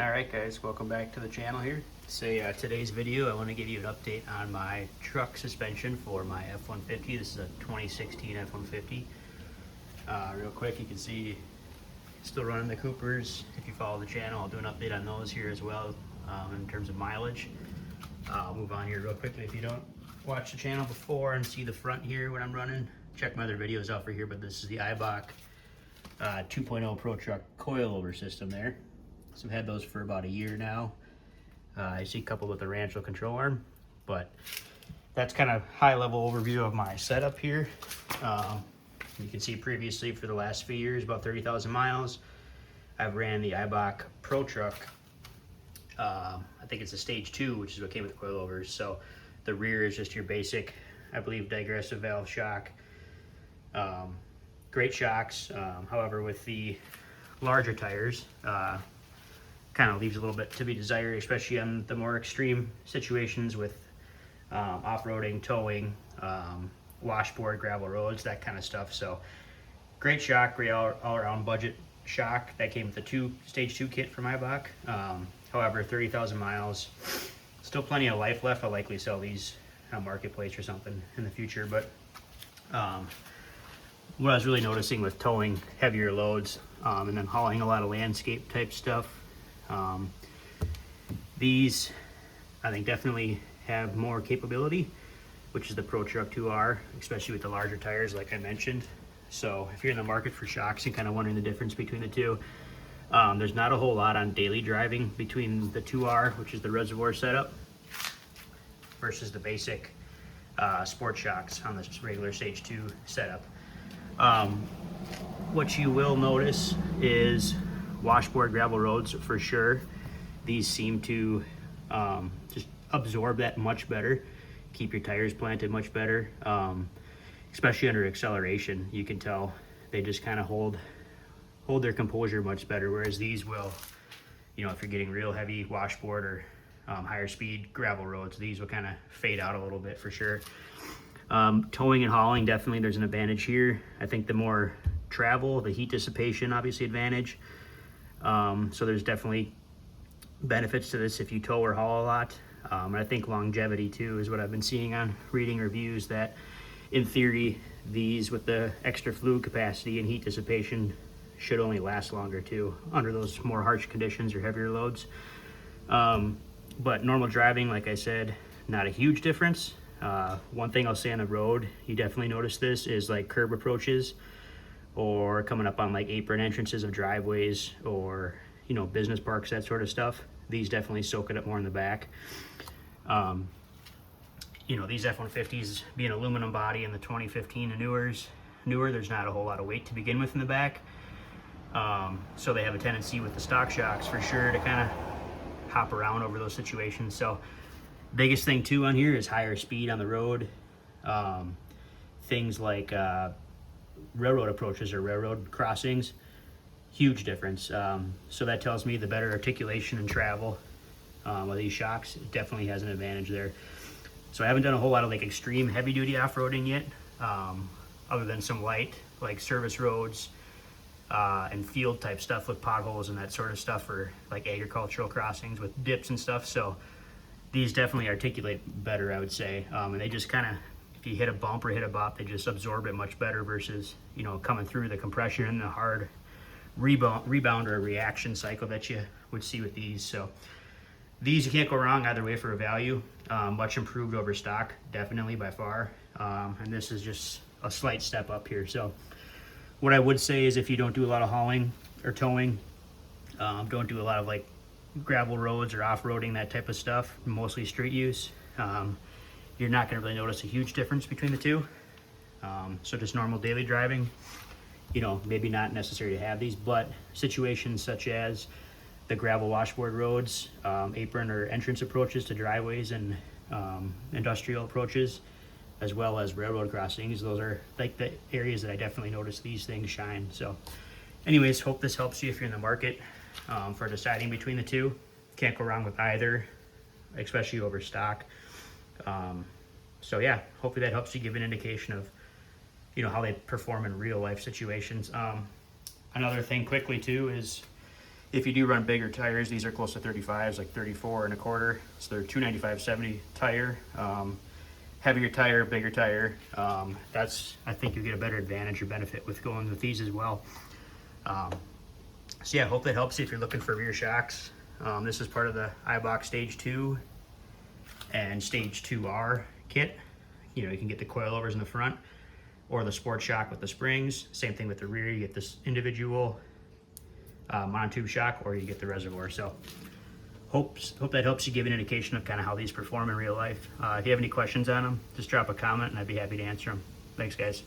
Alright guys, welcome back to the channel here. So today's video I want to give you an update on my truck suspension for my F-150. This is a 2016 F-150. Real quick, you can see still running the Coopers. If you follow the channel, I'll do an update on those here as well in terms of mileage. I'll move on here real quickly. If you don't watch the channel before and see the front here when I'm running, check my other videos out for here, but this is the Eibach 2.0 Pro Truck coilover system there. So I've had those for about a year now. I see a couple with the Rancho control arm, but that's kind of high level overview of my setup here. You can see previously for the last few years, about 30,000 miles, I've ran the Eibach Pro Truck. I think it's a stage 2, which is what came with the coilovers. So the rear is just your basic, I believe, digressive valve shock. Great shocks. However, with the larger tires, kind of leaves a little bit to be desired, especially on the more extreme situations with off-roading, towing, washboard, gravel roads, that kind of stuff. So great shock, great all-around budget shock. That came with the stage 2 kit from Eibach. However, 30,000 miles, still plenty of life left. I'll likely sell these on Marketplace or something in the future. But what I was really noticing with towing heavier loads and then hauling a lot of landscape type stuff, these I think definitely have more capability, which is the Pro Truck 2R, especially with the larger tires like I mentioned. So if you're in the market for shocks and kind of wondering the difference between the two, there's not a whole lot on daily driving between the 2R, which is the Reservoir setup, versus the basic sport shocks on the regular stage 2 setup. What you will notice is washboard, gravel roads for sure. These seem to just absorb that much better, keep your tires planted much better, especially under acceleration. You can tell they just kind of hold their composure much better, whereas these will, you know, if you're getting real heavy washboard or higher speed gravel roads, these will kind of fade out a little bit for sure. Towing and hauling, definitely there's an advantage here. I think the more travel, the heat dissipation, obviously advantage. So there's definitely benefits to this if you tow or haul a lot. And I think longevity too is what I've been seeing on reading reviews, that in theory these with the extra fluid capacity and heat dissipation should only last longer too under those more harsh conditions or heavier loads. But normal driving, like I said, not a huge difference. One thing I'll say on the road, you definitely notice this, is like curb approaches or coming up on like apron entrances of driveways or, you know, business parks, that sort of stuff. These definitely soak it up more in the back. You know, these F-150s being aluminum body in the 2015 and newer, there's not a whole lot of weight to begin with in the back. So they have a tendency with the stock shocks for sure to kind of hop around over those situations. So biggest thing too on here is higher speed on the road. Things like railroad approaches or railroad crossings, huge difference. So that tells me the better articulation and travel with these shocks, it definitely has an advantage there. So I haven't done a whole lot of like extreme heavy duty off-roading yet, other than some light like service roads and field type stuff with potholes and that sort of stuff, or like agricultural crossings with dips and stuff. So these definitely articulate better, I would say. And they just kind of, if you hit a bump or hit a bop, they just absorb it much better versus, you know, coming through the compression and the hard rebound or reaction cycle that you would see with these. So these, you can't go wrong either way for a value. Much improved over stock, definitely by far. And this is just a slight step up here. So what I would say is if you don't do a lot of hauling or towing, don't do a lot of like gravel roads or off-roading, that type of stuff, mostly street use, you're not going to really notice a huge difference between the two. So just normal daily driving, you know, maybe not necessary to have these, but situations such as the gravel washboard roads, apron or entrance approaches to driveways and industrial approaches, as well as railroad crossings, those are like the areas that I definitely notice these things shine. So anyways, hope this helps you if you're in the market for deciding between the two. Can't go wrong with either, especially over stock. So yeah, hopefully that helps you give an indication of, you know, how they perform in real life situations. Another thing quickly too is If you do run bigger tires, these are close to 35s, like 34 and a quarter. So they're 295/70 tire. Heavier tire, bigger tire. I think you get a better advantage or benefit with going with these as well. So yeah, hope that helps you if you're looking for rear shocks. This is part of the Eibach Stage 2 and Stage 2R kit. You know, you can get the coilovers in the front or the sport shock with the springs. Same thing with the rear, you get this individual monotube shock, or you get the Reservoir. So hope that helps you give an indication of kind of how these perform in real life. If you have any questions on them, just drop a comment and I'd be happy to answer them. Thanks, guys.